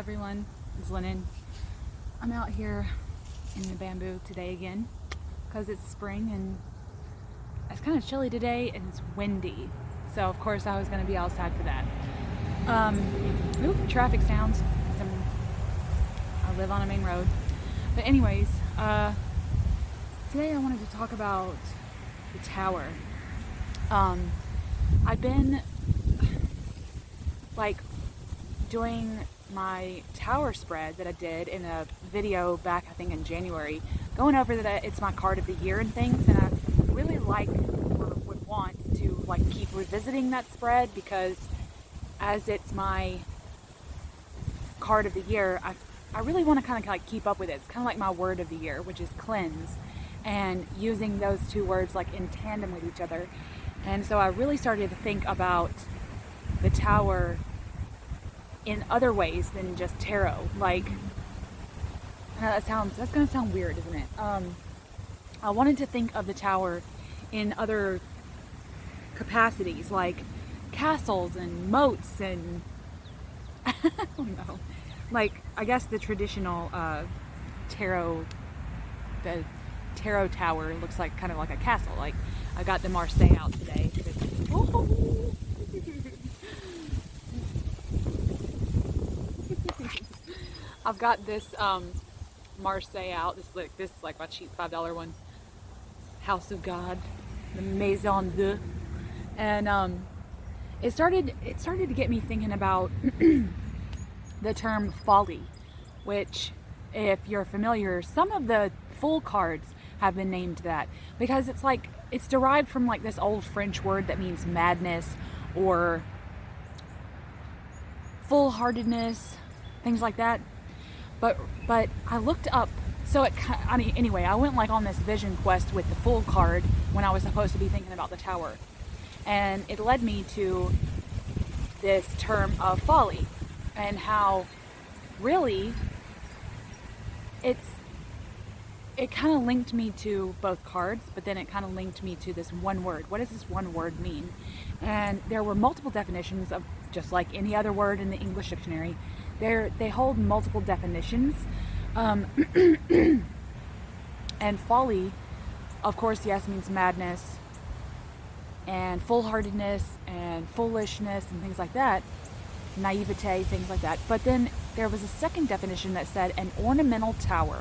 everyone, it's Lennon. I'm out here in the bamboo today again because it's spring and it's kind of chilly today and it's windy. So of course I was going to be outside for that. Traffic sounds. I live on a main road. But anyways, today I wanted to talk about the tower. I've been doing my tower spread that I did in a video back I think in January, going over that it's my card of the year and things, and I really would want to keep revisiting that spread because as it's my card of the year, I really want to kind of keep up with it. It's kind of like my word of the year, which is cleanse, and using those two words in tandem with each other. And so I really started to think about the tower in other ways than just tarot. I know that's gonna sound weird, isn't it? I wanted to think of the tower in other capacities, like castles and moats and I don't know, I guess the traditional tarot tower looks kind of like a castle. I got the Marseille out today. I've got this Marseille out. This is my cheap $5 one. House of God, the Maison de, and it started to get me thinking about the term folly, which, if you're familiar, some of the full cards have been named that because it's derived from this old French word that means madness or full-heartedness, things like that. But I looked up, anyway, I went on this vision quest with the full card when I was supposed to be thinking about the tower, and it led me to this term of folly and how really it kind of linked me to both cards, but then it kind of linked me to this one word. What does this one word mean? And there were multiple definitions of, just like any other word in the English dictionary, they hold multiple definitions. And folly, of course, yes, means madness and foolhardiness and foolishness and things like that, naivete, things like that. But then there was a second definition that said an ornamental tower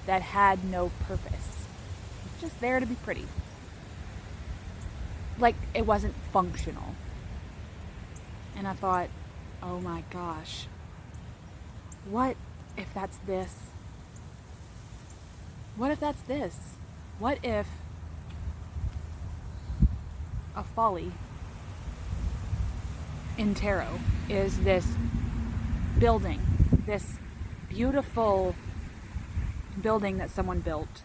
that had no purpose, just there to be pretty. It wasn't functional. And I thought, oh my gosh, what if that's this? What if that's this? What if a folly in tarot is this building, this beautiful building that someone built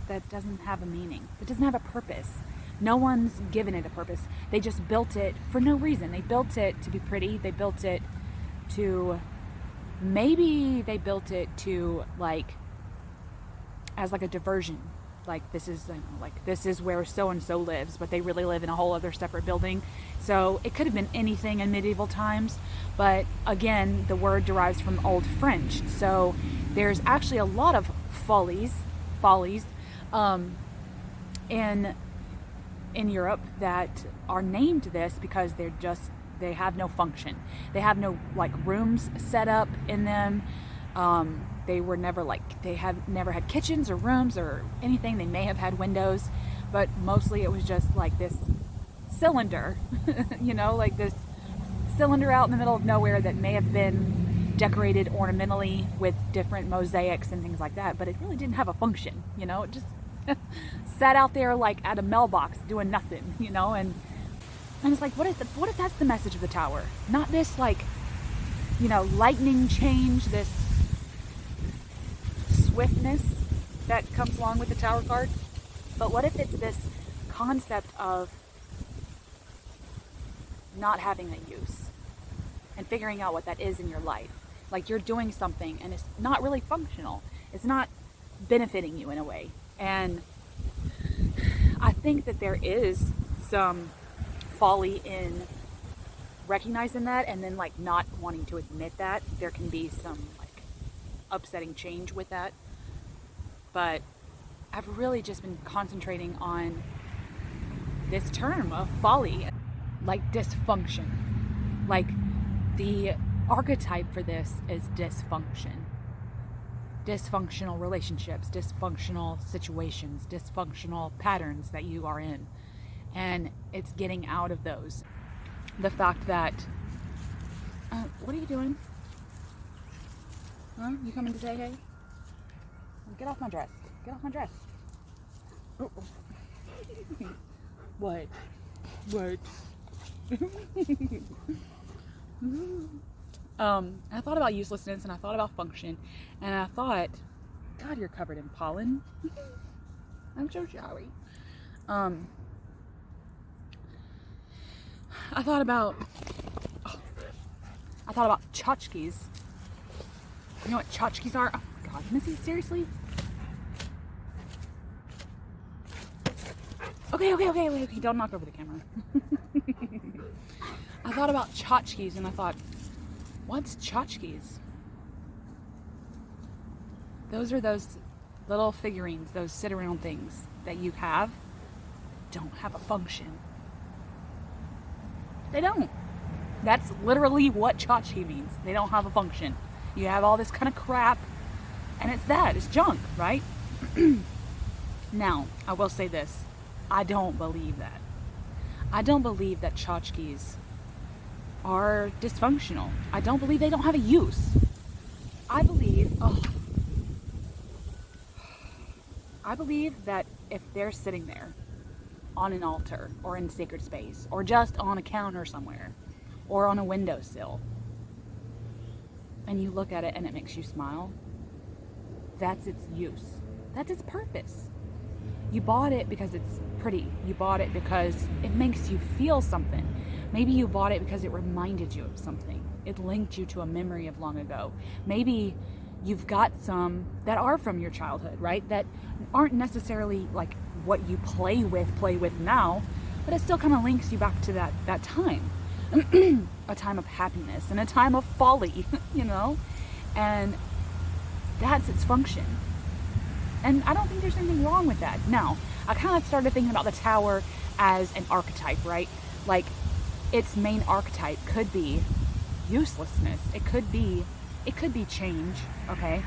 that doesn't have a meaning, it doesn't have a purpose. No one's given it a purpose. They just built it for no reason. They built it to be pretty. They built it to, maybe they built it to as a diversion. This is where so and so lives, but they really live in a whole other separate building. So it could have been anything in medieval times, but again, the word derives from Old French. So there's actually a lot of follies in Europe that are named this because they have no function. They have no rooms set up in them. They were never they have never had kitchens or rooms or anything. They may have had windows, but mostly it was just this cylinder, this cylinder out in the middle of nowhere that may have been decorated ornamentally with different mosaics and things like that, but it really didn't have a function. It just sat out there at a mailbox doing nothing, and it's what if that's the message of the tower? Not this lightning change, this swiftness that comes along with the tower card, but what if it's this concept of not having a use and figuring out what that is in your life? You're doing something and it's not really functional. It's not benefiting you in a way. And I think that there is some folly in recognizing that and then like not wanting to admit that there can be some like upsetting change with that. But I've really just been concentrating on this term of folly, like dysfunction. Like the archetype for this is dysfunction. Dysfunctional relationships, dysfunctional situations, dysfunctional patterns that you are in. And it's getting out of those. The fact that, what are you doing? Huh? You coming to say hey? Get off my dress. Get off my dress. Oh. What? What? I thought about uselessness and I thought about function, and I thought, God, you're covered in pollen. I'm so sorry. I thought about tchotchkes. You know what tchotchkes are? Oh God, Missy, seriously? Okay, don't knock over the camera. I thought about tchotchkes and I thought, what's tchotchkes? Those are those little figurines, those sit around things that you have, don't have a function. They don't. That's literally what tchotchke means. They don't have a function. You have all this kind of crap, and it's junk, right? Now, I will say this. I don't believe that. I don't believe that tchotchkes are dysfunctional. I don't believe they don't have a use. I believe that if they're sitting there on an altar or in sacred space or just on a counter somewhere or on a windowsill and you look at it and it makes you smile, that's its use. That's its purpose. You bought it because it's pretty. You bought it because it makes you feel something. Maybe you bought it because it reminded you of something. It linked you to a memory of long ago. Maybe you've got some that are from your childhood, right? That aren't necessarily like what you play with now, but it still kind of links you back to that time. A time of happiness and a time of folly, you know? And that's its function. And I don't think there's anything wrong with that. Now, I kind of started thinking about the tower as an archetype, right? Like, its main archetype could be uselessness. It could be change, okay?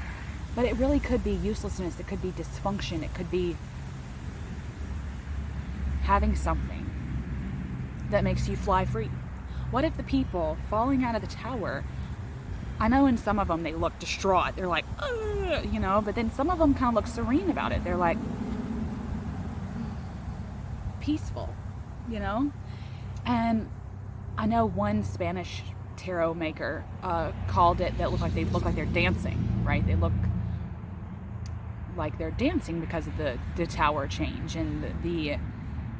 But it really could be uselessness. It could be dysfunction. It could be having something that makes you fly free. What if the people falling out of the tower, I know in some of them they look distraught. They're like, you know, but then some of them kind of look serene about it. They're like peaceful, you know? And I know one Spanish tarot maker called it that they look like they're dancing, right? They look like they're dancing because of the tower change and the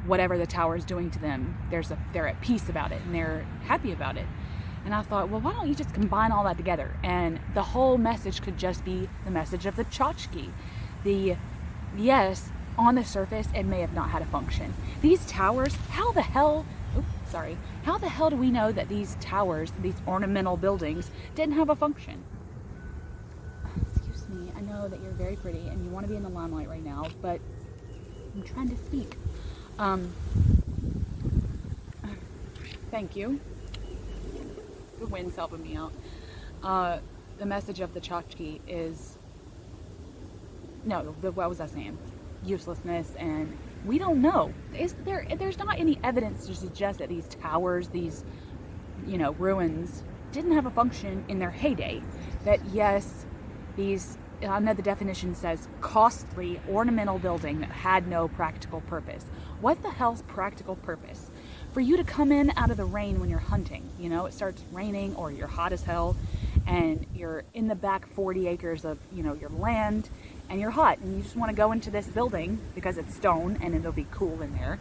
whatever the tower is doing to them. They're at peace about it and they're happy about it. And I thought, well, why don't you just combine all that together? And the whole message could just be the message of the tchotchke. Yes, on the surface, it may have not had a function. These towers, how the hell do we know that these towers, these ornamental buildings, didn't have a function? Excuse me, I know that you're very pretty and you want to be in the limelight right now, but I'm trying to speak. Thank you. The wind's helping me out. The message of the tchotchke is, what was I saying? Uselessness, and we don't know. There's not any evidence to suggest that these towers, these, ruins, didn't have a function in their heyday. That yes, these, I know the definition says costly ornamental building that had no practical purpose. What the hell's practical purpose? For you to come in out of the rain when you're hunting, it starts raining or you're hot as hell and you're in the back 40 acres of, your land and you're hot and you just want to go into this building because it's stone and it'll be cool in there.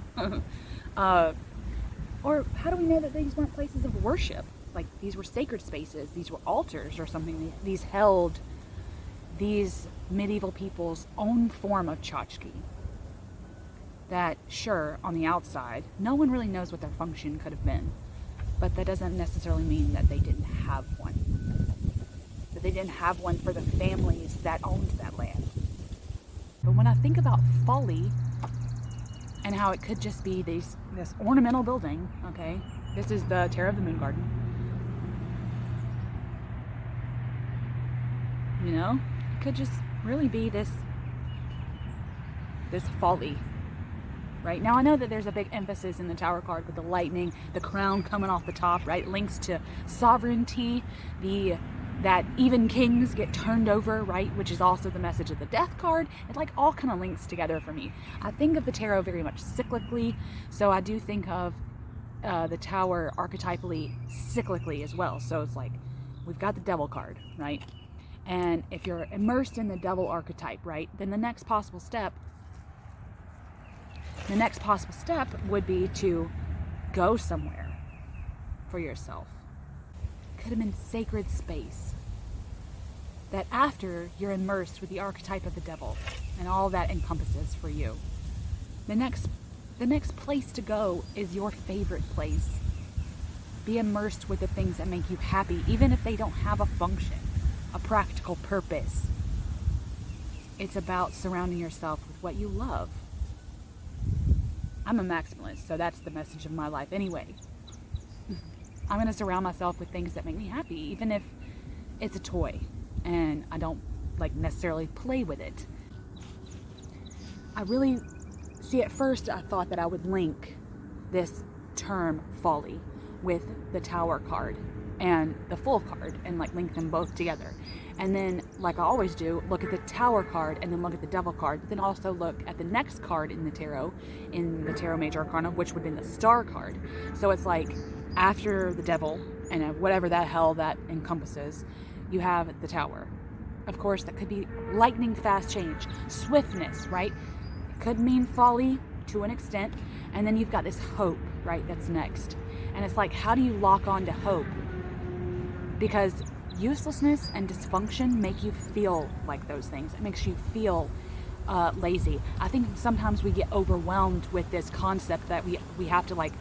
Or how do we know that these weren't places of worship? Like these were sacred spaces, these were altars or something. These held these medieval people's own form of tchotchke. That, sure, on the outside, no one really knows what their function could have been. but that doesn't necessarily mean that they didn't have one. That they didn't have one for the families that owned that land. But when I think about Folly and how it could just be this ornamental building, okay, this is the Terror of the Moon Garden. You know, it could just really be this folly. Right now, I know that there's a big emphasis in the Tower card with the lightning, the crown coming off the top, right? Links to sovereignty, that even kings get turned over, right? Which is also the message of the Death card. It like all kind of links together for me. I think of the tarot very much cyclically, so I do think of the Tower archetypally cyclically as well. So it's like we've got the Devil card, right? And if you're immersed in the Devil archetype, right, then the next possible step would be to go somewhere for yourself. Could have been sacred space. That after you're immersed with the archetype of the Devil and all that encompasses for you, the next place to go is your favorite place. Be immersed with the things that make you happy, even if they don't have a function, a practical purpose. It's about surrounding yourself with what you love. I'm a maximalist, so that's the message of my life anyway. I'm going to surround myself with things that make me happy, even if it's a toy and I don't like necessarily play with it. I really see, at first I thought that I would link this term Folly with the Tower card and the Fool card and like link them both together. And then, like I always do, look at the Tower card and then look at the Devil card, but then also look at the next card in the Tarot Major Arcana, which would be the Star card. So it's like after the Devil and whatever that hell that encompasses, you have the Tower. Of course, that could be lightning fast change, swiftness, right? It could mean folly to an extent. And then you've got this hope, right? That's next. And it's like, how do you lock on to hope? Because uselessness and dysfunction make you feel like those things. It makes you feel lazy. I think sometimes we get overwhelmed with this concept that we have to like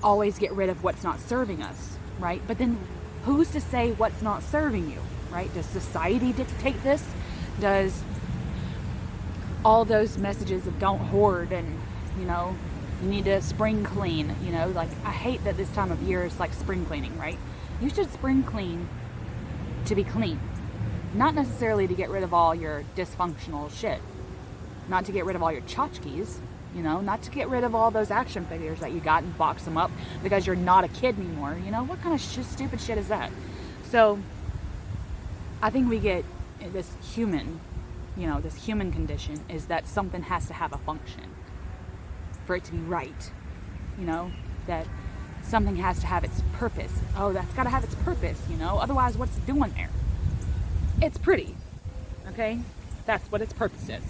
always get rid of what's not serving us, right? But then who's to say what's not serving you, right? Does society dictate this? Does all those messages of don't hoard and, you know, you need to spring clean, you know, like I hate that this time of year is like spring cleaning, right? You should spring clean to be clean, not necessarily to get rid of all your dysfunctional shit, not to get rid of all your tchotchkes, you know, not to get rid of all those action figures that you got and box them up because you're not a kid anymore. You know, what kind of stupid shit is that? So I think we get this human, you know, this human condition is that something has to have a function for it to be right, you know, that something has to have its purpose. Oh, that's got to have its purpose, you know, otherwise what's it doing there? It's pretty, okay? That's what its purpose is.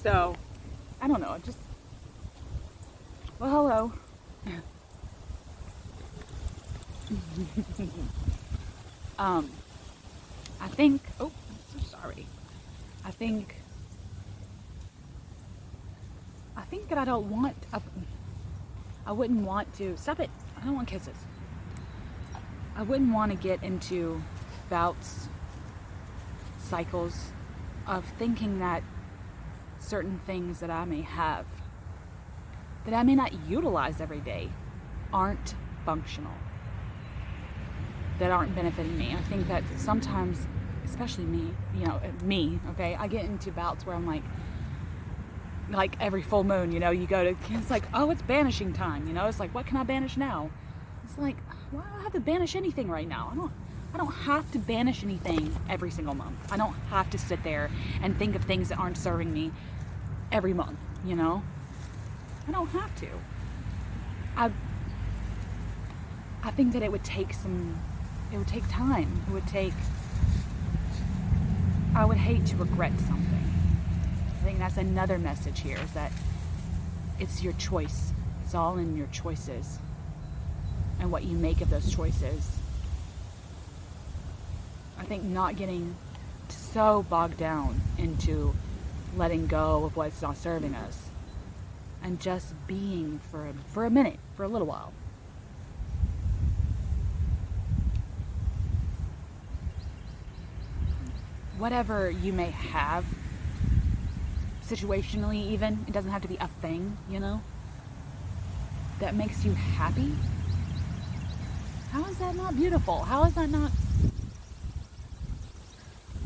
So, I don't know, just, well, hello. I think, oh, I'm so sorry. I think that I don't want, I wouldn't want to, stop it, I don't want kisses. I wouldn't want to get into bouts, cycles of thinking that certain things that I may have, that I may not utilize every day, aren't functional, that aren't benefiting me. I think that sometimes, especially me, you know, okay, I get into bouts where I'm like every full moon, you know, you go to, it's like, oh, it's banishing time, you know, it's like, what can I banish now? It's like, well, I don't have to banish anything right now. I don't have to banish anything every single month. I don't have to sit there and think of things that aren't serving me every month, you know? I don't have to. I think that it would take time. I would hate to regret something. I think that's another message here, is that it's your choice. It's all in your choices and what you make of those choices. I think not getting so bogged down into letting go of what's not serving us and just being for a minute, for a little while. Whatever you may have, situationally even, it doesn't have to be a thing, you know, that makes you happy. How is that not beautiful? How is that not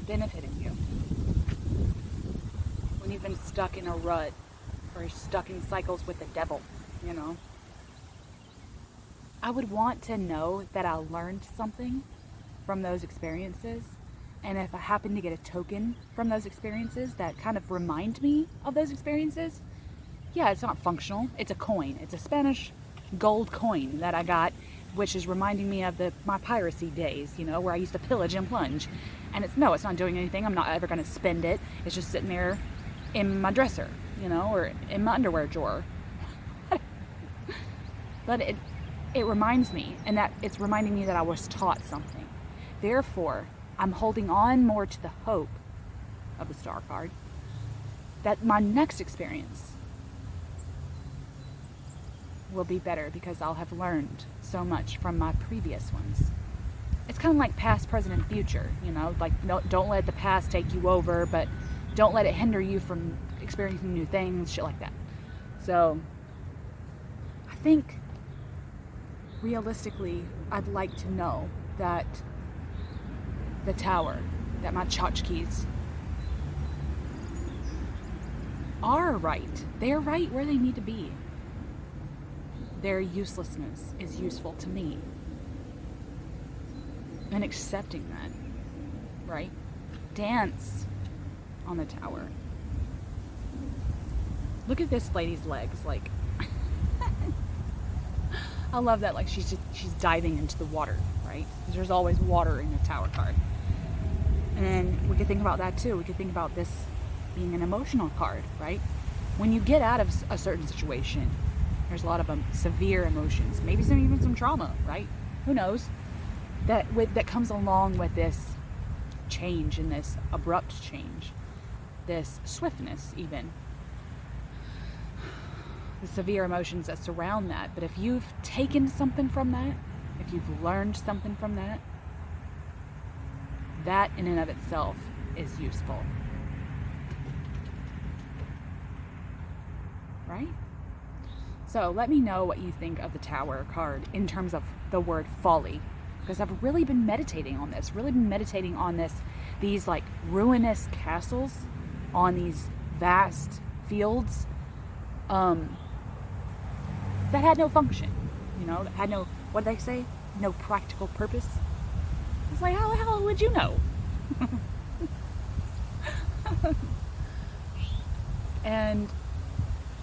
benefiting you? When you've been stuck in a rut or stuck in cycles with the devil, you know. I would want to know that I learned something from those experiences. And if I happen to get a token from those experiences that kind of remind me of those experiences, yeah, it's not functional. It's a coin. It's a Spanish gold coin that I got, which is reminding me of my piracy days, you know, where I used to pillage and plunge. And it's not doing anything. I'm not ever going to spend it. It's just sitting there in my dresser, you know, or in my underwear drawer. But it reminds me, and that it's reminding me that I was taught something. Therefore, I'm holding on more to the hope of the star card that my next experience will be better because I'll have learned so much from my previous ones. It's kind of like past, present, and future, you know, like don't let the past take you over, but don't let it hinder you from experiencing new things, shit like that. So I think realistically, I'd like to know that the tower, that my tchotchkes are right. They're right where they need to be. Their uselessness is useful to me. And accepting that, right? Dance on the tower. Look at this lady's legs, like I love that, like she's diving into the water, right? Because there's always water in the tower card. And then we could think about that too. We could think about this being an emotional card, right? When you get out of a certain situation, there's a lot of severe emotions, maybe even some trauma, right? Who knows? That comes along with this change and this abrupt change, this swiftness even. The severe emotions that surround that. But if you've taken something from that, if you've learned something from that, that in and of itself is useful. Right? So let me know what you think of the Tower card in terms of the word folly. Because I've really been meditating on this, these like ruinous castles on these vast fields that had no function, you know, that had no, what did they say? No practical purpose. It's like, how the hell would you know? And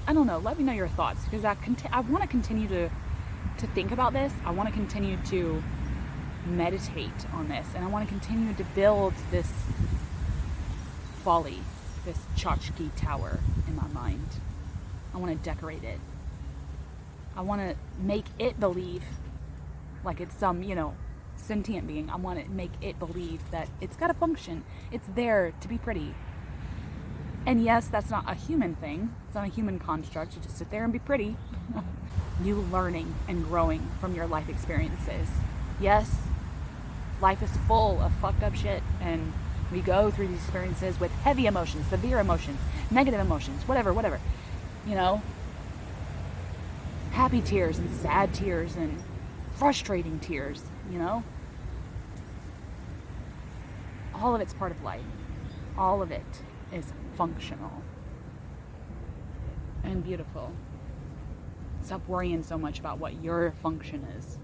I don't know, let me know your thoughts, because I want to continue to think about this. I want to continue to meditate on this, and I want to continue to build this Folly, this Tchotchke tower in my mind. I want to decorate it. I want to make it believe like it's some, you know, sentient being. I want to make it believe that it's got a function. It's there to be pretty. And yes, that's not a human thing. It's not a human construct to just sit there and be pretty. You learning and growing from your life experiences. Yes, life is full of fucked up shit, and we go through these experiences with heavy emotions, severe emotions, negative emotions, whatever, you know, happy tears and sad tears and frustrating tears, you know. All of it's part of life. All of it is functional and beautiful. Stop worrying so much about what your function is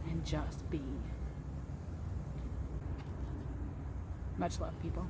and just be. Much love, people.